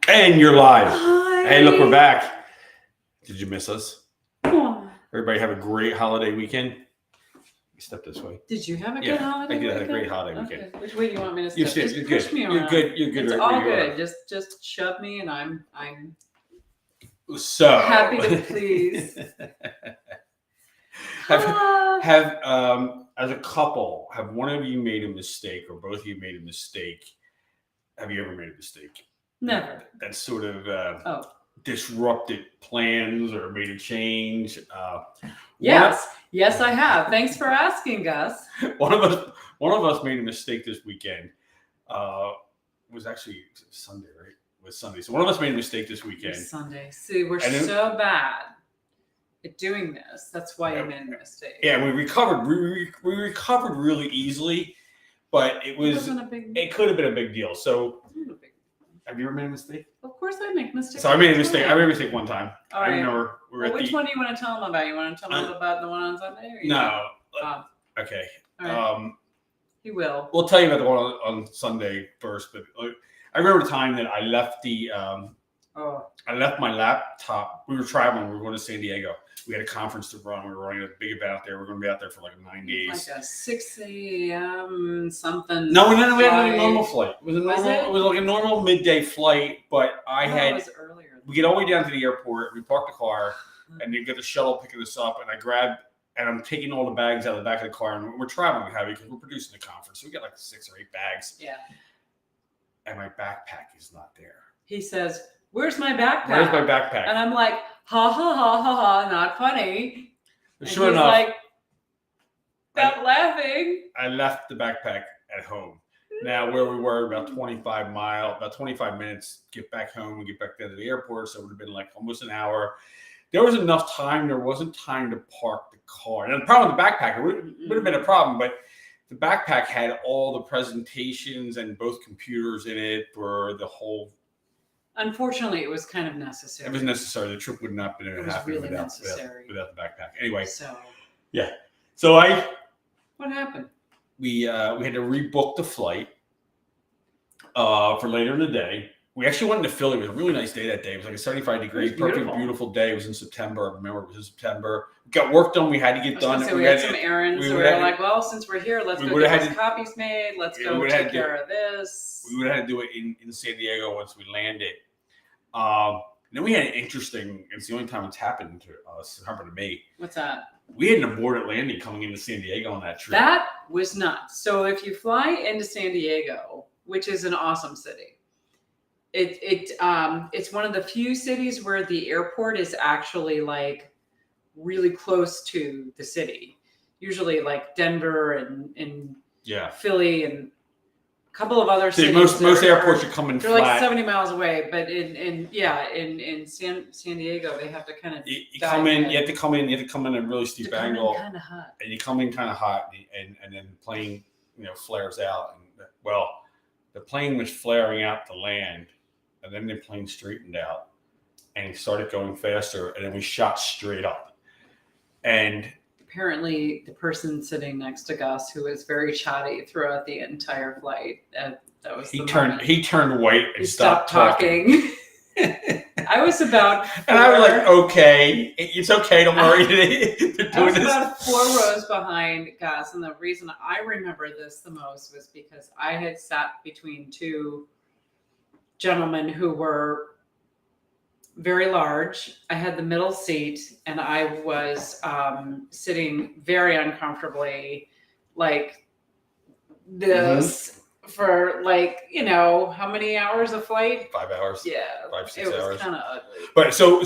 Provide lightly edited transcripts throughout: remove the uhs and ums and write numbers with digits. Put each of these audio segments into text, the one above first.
And you're live. Hi. Hey, look, we're back. Did you miss us? Oh. Everybody have a great holiday weekend. Step this way. Did you have a good holiday I did. weekend? I had a great holiday weekend. Okay. Which way do you want me to step? You're Just good. push me You're around. good. You're good. It's right all where you good. Just shove me, and I'm are. So happy to please. have as a couple, have one of you made a mistake, or both of you made a mistake? Have you ever made a mistake? Never. That sort of disrupted plans or made a change. Yes, I have. Thanks for asking, Gus. One of us made a mistake this weekend. It was actually Sunday, right? It was Sunday. So one of us made a mistake this weekend. It was Sunday. See, we're so bad at doing this. That's why you made a mistake. Yeah, we recovered. We recovered really easily, but it could have been a big deal. So, have you ever made a mistake? Of course, I make mistakes. So I made a mistake. I made a mistake one time. All right. I remember which one do you want to tell them about? You want to tell them about the one on Sunday? Or no. Okay. All right. He will. We'll tell you about the one on Sunday first, but I remember the time that I left I left my laptop. We were traveling. We were going to San Diego. We had a conference to run. We were running a big event out there. We were going to be out there for like 9 days. Like a 6 a.m. something. No, we had a normal flight. It was like a normal midday flight, but it was earlier. We get all the way down to the airport. We park the car, and you get the shuttle picking us up. And I'm taking all the bags out of the back of the car, and we're traveling heavy because we're producing the conference. So we get like 6 or 8 bags. Yeah. And my backpack is not there. He says, "Where's my backpack? Where's my backpack?" And I'm like, ha ha ha ha ha, not funny. And sure enough, like, stop laughing. I left the backpack at home. Now, where we were, about 25 minutes, get back home and get back down to the airport. So it would have been like almost an hour. There was enough time. There wasn't time to park the car. And the problem with the backpack, it would have been a problem, but the backpack had all the presentations and both computers in it for the whole. Unfortunately, it was kind of necessary. It was necessary. The trip would not have been happening really without the backpack. Anyway, So what happened? We had to rebook the flight for later in the day. We actually went into Philly. It was a really nice day that day. It was like a 75 degree, perfect, beautiful day. It was in September. I remember it was in September. We got work done. We had to get done. We had some errands. We were like, well, since we're here, let's go get those copies made. Let's go take care of this. We would have had to do it in San Diego once we landed. Then we had an interesting, it's the only time it's happened to us, it happened to me. What's that? We had an aborted landing coming into San Diego on that trip. That was nuts. So if you fly into San Diego, which is an awesome city, it's one of the few cities where the airport is actually like really close to the city. Usually like Denver and Philly and a couple of other cities. Most airports are coming flat. They're like 70 miles away, but in San Diego they have to kind of you have to come in a really steep angle. Kind of hot. And you come in kind of hot, and then the plane flares out. And well, the plane was flaring out to land, and then the plane straightened out, and it started going faster, and then we shot straight up. And apparently the person sitting next to Gus, who was very chatty throughout the entire flight, that was he turned white and stopped talking. I was about and I was like, okay, it's okay, don't worry. I was about 4 rows behind Gus, and the reason I remember this the most was because I had sat between 2 gentlemen who were very large. I had the middle seat, and I was sitting very uncomfortably, like this for how many hours of flight? 5 hours. Yeah, 5, 6 hours. It was kind of ugly. But so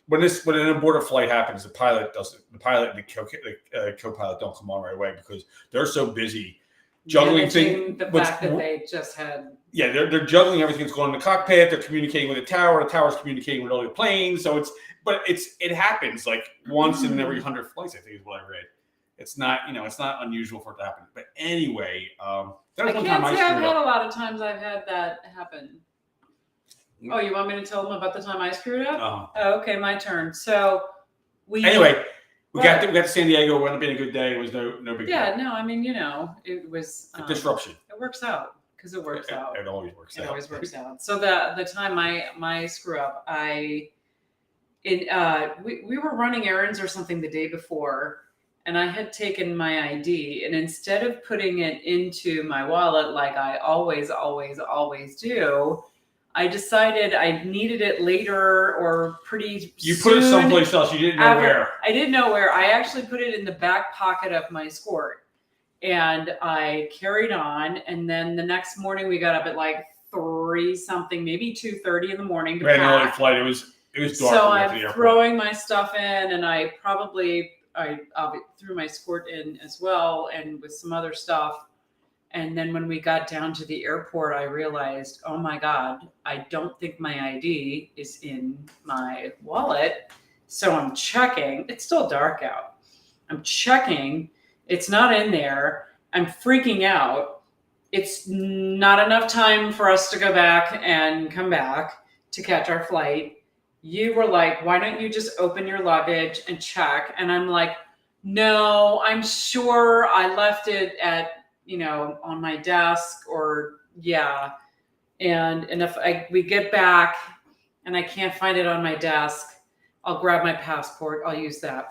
when an aborted flight happens, the pilot and the co-pilot don't come on right away because they're so busy juggling things. The fact that they just had. Yeah, they're juggling everything that's going on in the cockpit. They're communicating with the tower's communicating with all the planes. So it happens like once in every 100 flights, I think is what I read. It's not unusual for it to happen. But anyway, there was one time I've had a lot of times I've had that happen. Oh, you want me to tell them about the time I screwed up? Uh-huh. Oh, okay, my turn. So we got to San Diego. It would have been a good day. It was no big deal. Yeah, no, I mean, it was a disruption. It works out because it works out. It always works out. It always works out. So the time my screw up, we were running errands or something the day before, and I had taken my ID, and instead of putting it into my wallet like I always do, I decided I needed it later or pretty You soon. put it someplace else. You didn't know where. I didn't know where. I actually put it in the back pocket of my skirt, and I carried on. And then the next morning we got up at like 3 something, maybe 2:30 in the morning to We had an early pack. flight. It was dark. So when we got to the I'm airport. throwing my stuff in, and I threw my skirt in as well, and with some other stuff. And then when we got down to the airport, I realized, oh my God, I don't think my ID is in my wallet. So I'm checking. It's still dark out. I'm checking. It's not in there. I'm freaking out. It's not enough time for us to go back and come back to catch our flight. You were like, why don't you just open your luggage and check? And I'm like, no, I'm sure I left it at, on my desk or And if we get back and I can't find it on my desk, I'll grab my passport. I'll use that.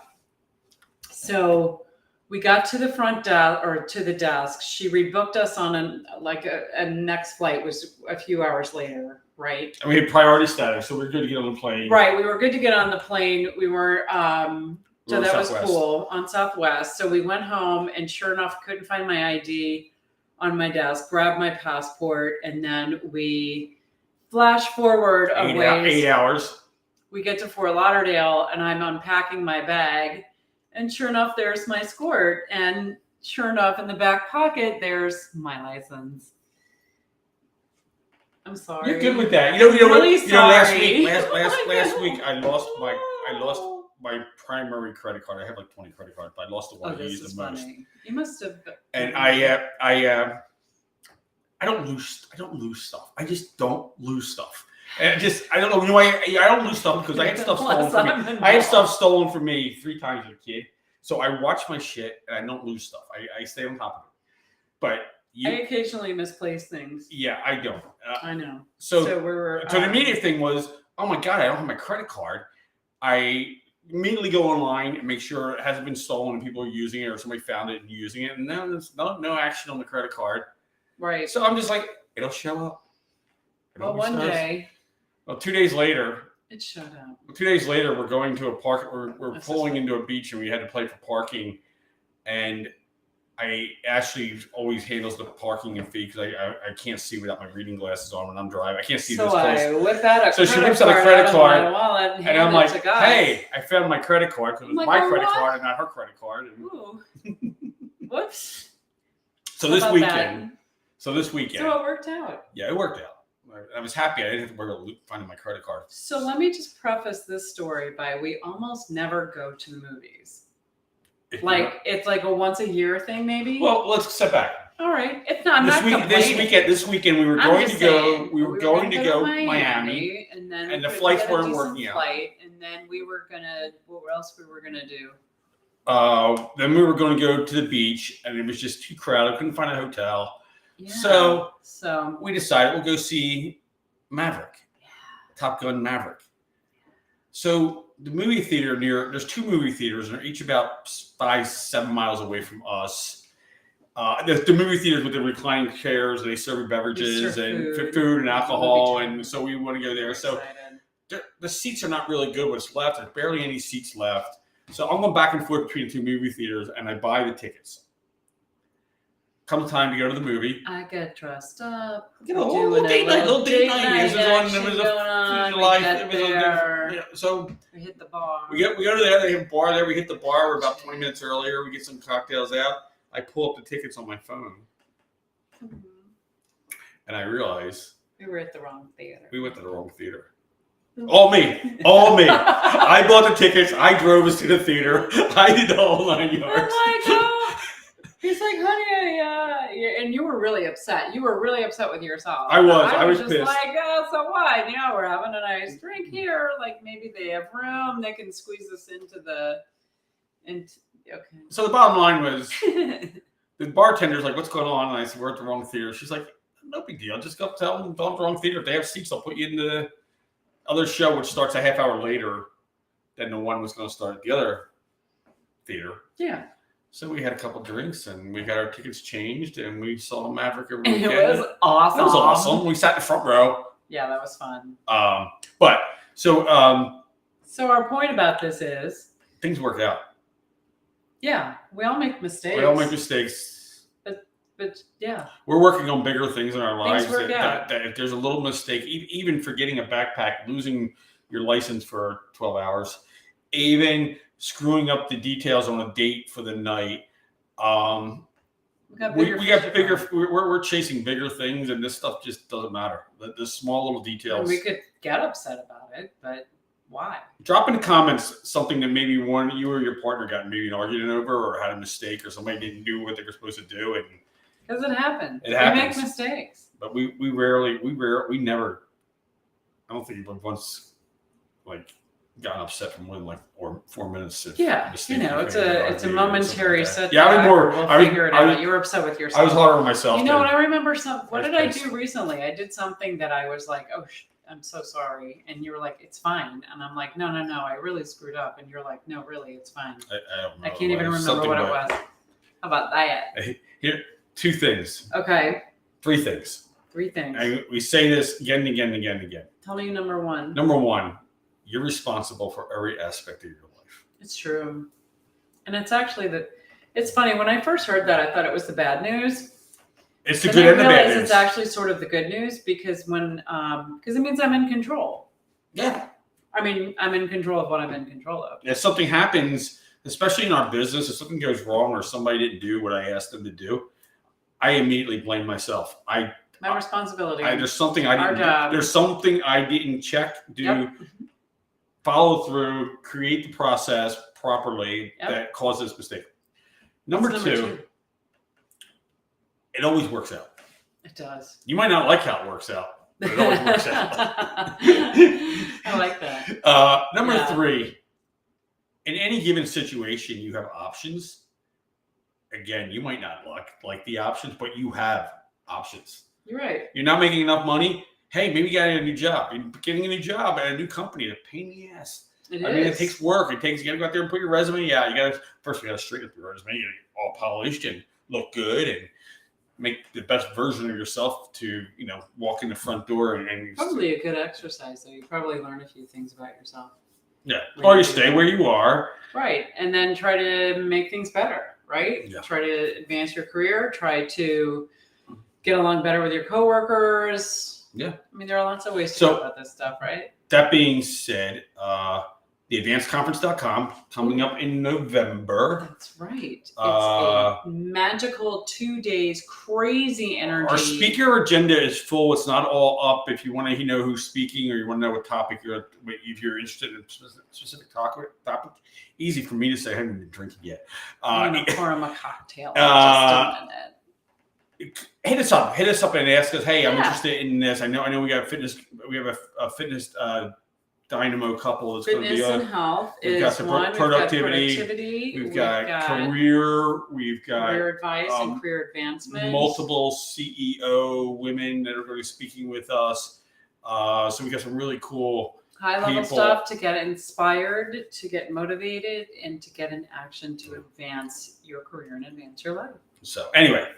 So we got to the front desk or to the desk. She rebooked us on a next flight, was a few hours later, right? And we had priority status, so we were good to get on the plane. Right, we were good to get on the plane. We were so that was Southwest. cool on Southwest. So we went home, and sure enough, couldn't find my ID on my desk. Grabbed my passport, and then we flash forward a ways. 8 hours. We get to Fort Lauderdale, and I'm unpacking my bag, and sure enough, there's my skirt, and sure enough, in the back pocket, there's my license. I'm sorry. You're good with that. Really last sorry. week I lost my primary credit card. I have like 20 credit cards, but I lost the one I this used is the most. funny. You must have. And I don't lose stuff. I just don't lose stuff. And I don't know why I don't lose stuff because I had stuff stolen from me. I had stuff stolen from me 3 times as a kid. So I watch my shit and I don't lose stuff. I stay on top of it. But I occasionally misplace things. Yeah, I don't. I know. So the immediate thing was, oh my God, I don't have my credit card. I immediately go online and make sure it hasn't been stolen and people are using it or somebody found it and using it. And then there's no action on the credit card. Right. So I'm just like, it'll show up. Well, one day. Well, 2 days later. It showed up. 2 days later, we're going to a park. We're pulling into a beach and we had to play for parking. And Ashley always handles the parking and fee because I can't see without my reading glasses on when I'm driving. I can't see this close. So I whip out a so she whips out a credit card, wallet and I'm like, "Hey, I found my credit card because it was my credit card and not her credit card." Ooh. Whoops. So this weekend. That? So it worked out. Yeah, it worked out. I was happy. I didn't have to worry about finding my credit card. So let me just preface this story by we almost never go to the movies. It's like a once a year thing, maybe. Well, let's step back. All right, it's not. This weekend we were going to go. We were going to go Miami, and then the flights weren't working out. And then we were gonna. What else we were gonna do? Then we were going to go to the beach, and it was just too crowded. Couldn't find a hotel. Yeah. So we decided we'll go see Maverick, Top Gun Maverick. So the movie theater there's 2 movie theaters, and they're each about 5-7 miles away from us. The movie theaters with the reclining chairs, and they serve beverages and food and alcohol, and so we want to go there. So the seats are not really good. What's left? There's barely any seats left. So I'm going back and forth between 2 movie theaters, and I buy the tickets. Comes time to go to the movie. I get dressed up. Little date night. So we hit the bar. We go to there. They have a bar there. We hit the bar. We're about 20 minutes earlier. We get some cocktails out. I pull up the tickets on my phone, and I realize we were at the wrong theater. We went to the wrong theater. All me. I bought the tickets. I drove us to the theater. I did the whole 9 yards. Oh my God. He's like, honey, and you were really upset. You were really upset with yourself. I was just pissed. like, so what? We're having a nice drink here. Like maybe they have room. They can squeeze us into okay. So the bottom line was, the bartender's like, what's going on? And I said, we're at the wrong theater. She's like, no big deal. Just go tell them don't wrong theater. If they have seats, I'll put you in the other show, which starts a half hour later than the one was going to start at the other theater. Yeah. So we had a couple drinks and we got our tickets changed and we saw Maverick every And weekend. it was awesome. It was awesome. We sat in the front row. Yeah, that was fun. So our point about this is things work out. Yeah, we all make mistakes. We all make mistakes. But yeah. We're working on bigger things in our lives. Things work out. That if there's a little mistake, even forgetting a backpack, losing your license for 12 hours, even screwing up the details on a date for the night. We got bigger. We're chasing bigger things, and this stuff just doesn't matter. The small little details. And we could get upset about it, but why? Drop in the comments something that maybe you or your partner got maybe an argument over, or had a mistake, or somebody didn't do what they were supposed to do, and because it happens. It happens. We make mistakes, but we never. I don't think we've once gotten upset from more than 4 minutes. Yeah, it's a momentary setback. Yeah, We'll figure it out. You were upset with yourself. I was harder on myself. You know what? I remember what did I do recently? I did something that I was like, oh, I'm so sorry. And you were like, it's fine. And I'm like, no, I really screwed up. And you're like, no, really, it's fine. I don't know. I can't even remember what it was. How about that? Here, 2 things. Okay. 3 things. 3 things. We say this again and again and again and again. Tell me number 1. Number 1, you're responsible for every aspect of your life. It's true. And it's actually it's funny. When I first heard that, I thought it was the bad news. It's the good and the bad news. It's actually sort of the good news because because it means I'm in control. Yeah. I mean, I'm in control of what I'm in control of. If something happens, especially in our business, if something goes wrong or somebody didn't do what I asked them to do, I immediately blame myself. My responsibility. There's something I didn't do. There's something I didn't check, follow through, create the process properly that caused this mistake. Number 2, it always works out. It does. You might not like how it works out, but it always works out. I like that. Number 3, in any given situation, you have options. Again, you might not like the options, but you have options. You're right. You're not making enough money. Hey, maybe you got a new job. You're getting a new job at a new company. It's a pain in the ass. I mean, it takes work. You got to go out there and put your resume. Yeah, you got to straighten up your resume. You got to get all polished and look good and make the best version of yourself to, walk in the front door and probably a good exercise. So you probably learn a few things about yourself. Yeah. Or you stay where you are. Right. And then try to make things better. Right. Yeah. Try to advance your career. Try to get along better with your coworkers. Yeah. I mean, there are lots of ways to talk about this stuff, right? That being said, theadvancedconference.com coming up in November. That's right. It's a magical 2 days, crazy energy. Our speaker agenda is full. It's not all up. If you want to know who's speaking or you want to know what topic if you're interested in a specific topic, easy for me to say. I haven't been drinking yet. I'm going to pour him a cocktail in just a minute. Hit us up and ask us, hey, I'm interested in this. I know we got fitness. We have a fitness dynamo couple that's going to be fitness and health. We've got some productivity. We've got career. We've got career advice and career advancement. Multiple CEO women that are going to be speaking with us. So we got some really cool high-level stuff to get inspired, to get motivated, and to get in action to advance your career and advance your life. So anyway,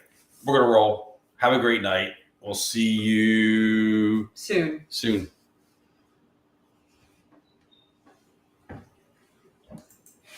we're going to roll. Have a great night. We'll see you soon.